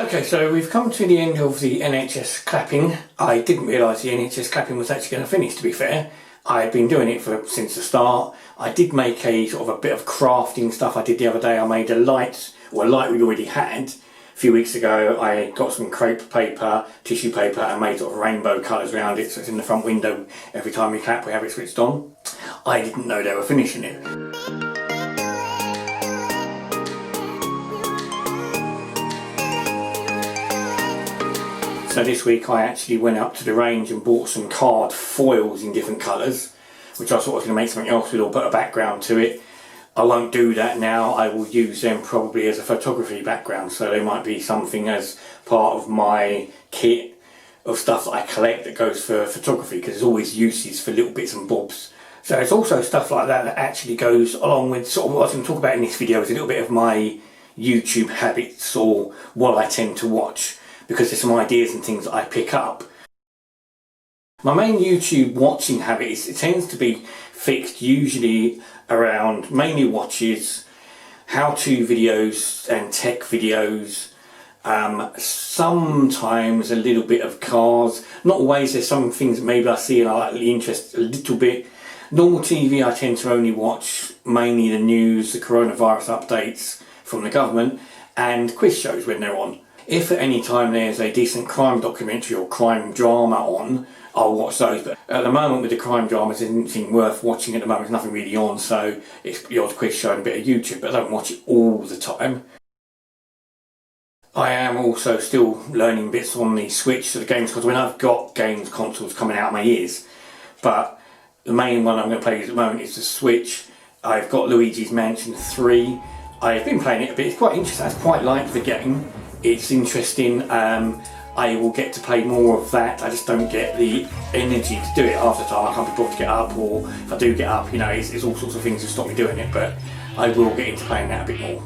Okay, so we've come to the end of the NHS clapping. I didn't realise the NHS clapping was actually going to finish, to be fair. I've been doing it since the start. I did make a sort of a bit of crafting stuff I did the other day. I made a light, or a light we already had. A few weeks ago I got some crepe paper, tissue paper, and made sort of rainbow colours around it, so it's in the front window. Every time we clap we have it switched on. I didn't know they were finishing it. So this week I actually went up to the range and bought some card foils in different colours, which I thought I was going to make something else with or put a background to it. I won't do that now. I will use them probably as a photography background, so they might be something as part of my kit of stuff that I collect that goes for photography, because there's always uses for little bits and bobs. So it's also stuff like that that actually goes along with sort of what I was going to talk about in this video, is a little bit of my YouTube habits or what I tend to watch, because there's some ideas and things that I pick up. My main YouTube watching habit it tends to be fixed usually around mainly watches, how-to videos and tech videos, sometimes a little bit of cars. Not always, there's some things that maybe I see and I like the interest a little bit. Normal TV I tend to only watch mainly the news, the coronavirus updates from the government, and quiz shows when they're on. If at any time there's a decent crime documentary or crime drama on, I'll watch those. But at the moment with the crime dramas, there's nothing worth watching at the moment. There's nothing really on, so it's the odd quiz show and a bit of YouTube, but I don't watch it all the time. I am also still learning bits on the Switch, so the games consoles. When I've got games consoles coming out of my ears, but the main one I'm going to play at the moment is the Switch. I've got Luigi's Mansion 3. I've been playing it a bit. It's quite interesting. I quite like the game. It's interesting. I will get to play more of that. I just don't get the energy to do it half the time. I can't be bothered to get up, or if I do get up, you know, it's all sorts of things that stop me doing it, but I will get into playing that a bit more.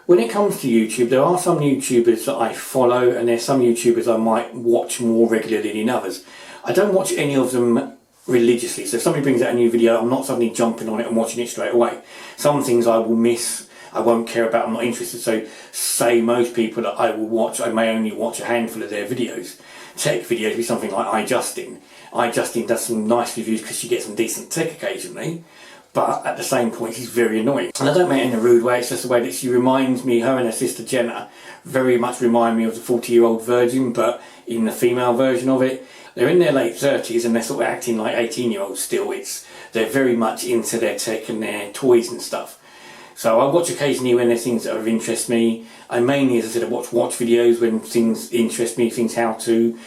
When it comes to YouTube, there are some YouTubers that I follow, and there's some YouTubers I might watch more regularly than others. I don't watch any of them religiously, so if somebody brings out a new video, I'm not suddenly jumping on it and watching it straight away. Some things I will miss, I won't care about, I'm not interested. So say most people that I will watch, I may only watch a handful of their videos. Tech videos be something like iJustin. iJustin does some nice reviews because she gets some decent tech occasionally, but at the same point she's very annoying. And I don't mean it in a rude way, it's just the way that she reminds me, her and her sister Jenna very much remind me of the 40-year-old virgin, but in the female version of it. They're in their late 30s and they're sort of acting like 18-year-olds still. They're very much into their tech and their toys and stuff. So I watch occasionally when there's things that interest me. I mainly, as I said, I watch videos when things interest me, things how-to.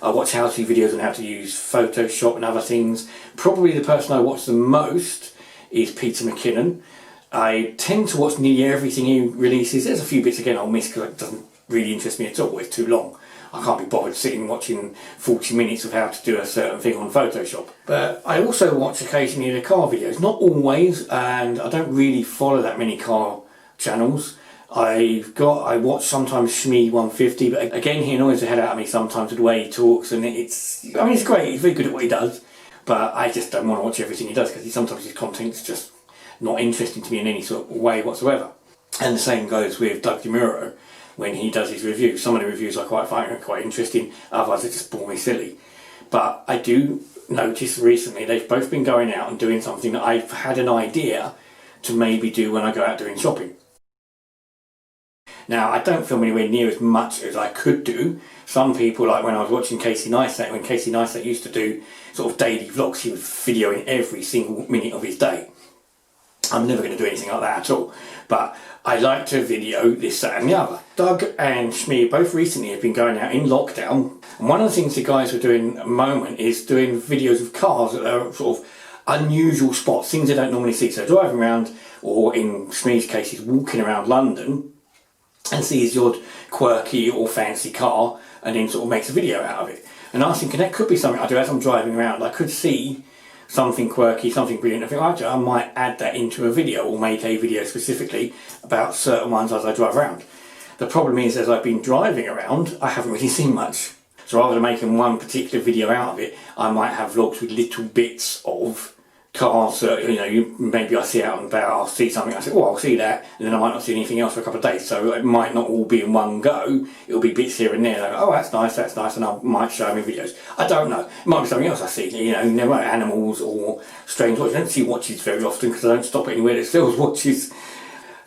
I watch how-to videos on how to use Photoshop and other things. Probably the person I watch the most is Peter McKinnon. I tend to watch nearly everything he releases. There's a few bits again I'll miss because it doesn't really interest me at all. It's too long. I can't be bothered sitting watching 40 minutes of how to do a certain thing on Photoshop. But I also watch occasionally the car videos. Not always, and I don't really follow that many car channels. I watch sometimes Shmee 150, but again he annoys the hell out of me sometimes with the way he talks, and it's great, he's very good at what he does, but I just don't want to watch everything he does because sometimes his content's just not interesting to me in any sort of way whatsoever. And the same goes with Doug DeMuro. When he does his reviews, some of the reviews I find quite interesting, others they just bore me silly. But I do notice recently they've both been going out and doing something that I've had an idea to maybe do when I go out doing shopping. Now, I don't film anywhere near as much as I could do. Some people, like when I was watching Casey Neistat, when Casey Neistat used to do sort of daily vlogs, he was videoing every single minute of his day. I'm never going to do anything like that at all, but I like to video this, that and the other. Doug and Shmee both recently have been going out in lockdown, and one of the things the guys are doing at the moment is doing videos of cars that are sort of unusual spots, things they don't normally see. So driving around, or in Shmee's case, he's walking around London and sees the odd quirky or fancy car and then sort of makes a video out of it. And I was thinking that could be something I do as I'm driving around. I could see something quirky, something brilliant. I think actually I might add that into a video or make a video specifically about certain ones as I drive around. The problem is, as I've been driving around, I haven't really seen much. So rather than making one particular video out of it, I might have vlogs with little bits of cars that, you know, maybe I see out and about, I'll see something, I say, oh, I'll see that, and then I might not see anything else for a couple of days, so it might not all be in one go, it'll be bits here and there, like, oh, that's nice, and I might show me videos. I don't know, it might be something else I see, you know, never animals or strange watches. I don't see watches very often because I don't stop anywhere that sells watches.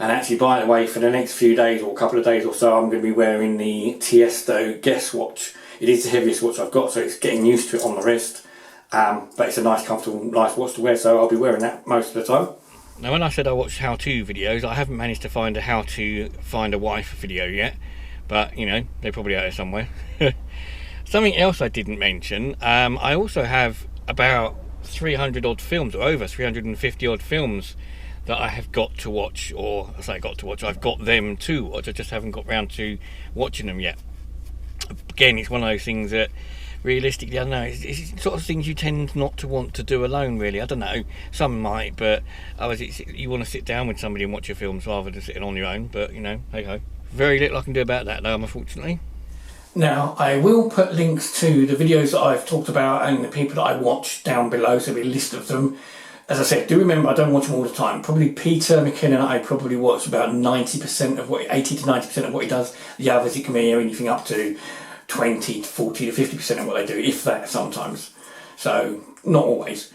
And actually, by the way, for the next few days or a couple of days or so, I'm going to be wearing the Tiesto Guess watch. It is the heaviest watch I've got, so it's getting used to it on the wrist. But it's a nice, comfortable, nice watch to wear, so I'll be wearing that most of the time. Now, when I said I watch how-to videos, I haven't managed to find a how to find a wife video yet, but, you know, they're probably out there somewhere. Something else I didn't mention, I also have about 300 odd films, or over 350 odd films that I have got to watch, or I say got to watch, I've got them to watch, I just haven't got round to watching them yet. Again, it's one of those things that realistically, I don't know, it's sort of things you tend not to want to do alone, really. I don't know, some might, but you want to sit down with somebody and watch your films rather than sitting on your own, but, you know, hey ho. Very little I can do about that, though, unfortunately. Now, I will put links to the videos that I've talked about and the people that I watch down below, so there'll be a list of them. As I said, do remember, I don't watch them all the time. Probably Peter McKinnon, I probably watch about 90% of what, 80 to 90% of what he does. The others, it can be anything up to 20 to 40 to 50% of what they do, if that sometimes. So, not always.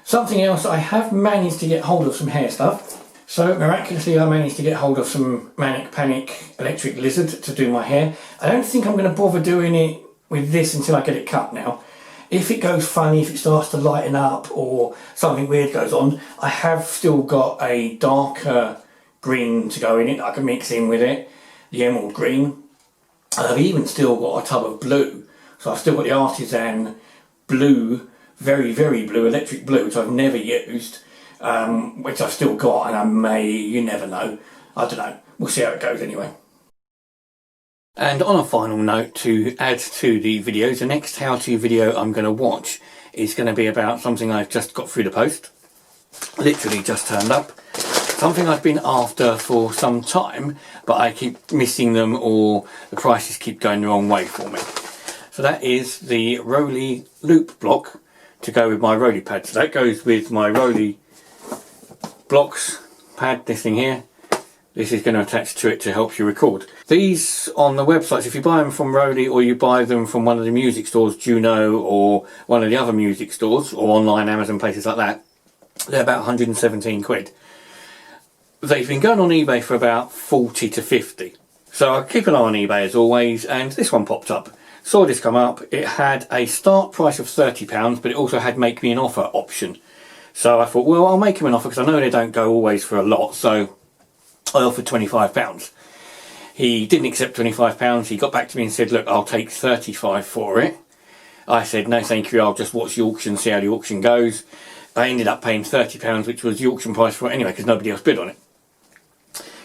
Something else, I have managed to get hold of some hair stuff. So, miraculously, I managed to get hold of some Manic Panic Electric Lizard to do my hair. I don't think I'm going to bother doing it with this until I get it cut now. If it goes funny, if it starts to lighten up or something weird goes on, I have still got a darker green to go in it. I can mix in with it, the emerald green. And I've even still got a tub of blue. So I've still got the artisan blue, very, very blue, electric blue, which I've never used, which I've still got, and I may, you never know. I don't know. We'll see how it goes anyway. And on a final note, to add to the videos, the next how-to video I'm going to watch is going to be about something I've just got through the post. Literally just turned up. Something I've been after for some time, but I keep missing them or the prices keep going the wrong way for me. So that is the Rolly loop block to go with my Rolly pad. So that goes with my Rolly blocks pad, this thing here. This is going to attach to it to help you record. These on the websites, if you buy them from Rolly or you buy them from one of the music stores, Juno or one of the other music stores, or online Amazon, places like that, they're about 117 quid. They've been going on eBay for about 40 to 50. So I keep an eye on eBay as always, and this one popped up. Saw this come up. It had a start price of £30, but it also had make me an offer option. So I thought, well, I'll make him an offer because I know they don't go always for a lot, so I offered £25. He didn't accept £25. He got back to me and said, look, I'll take £35 for it. I said, no thank you, I'll just watch the auction, see how the auction goes. I ended up paying £30, which was the auction price for it anyway, because nobody else bid on it.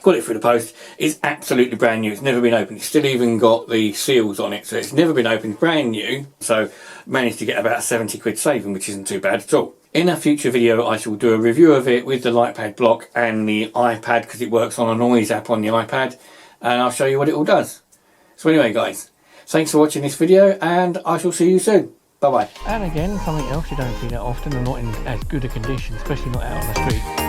Got it through the post. It's absolutely brand new. It's never been opened. It's still even got the seals on it, so it's never been opened. Brand new. So managed to get about 70 quid saving, which isn't too bad at all. In a future video, I shall do a review of it with the LightPad block and the iPad, because it works on a noise app on the iPad, and I'll show you what it all does. So anyway, guys, thanks for watching this video, and I shall see you soon. Bye bye. And again, something else you don't see that often, and not in as good a condition, especially not out on the street.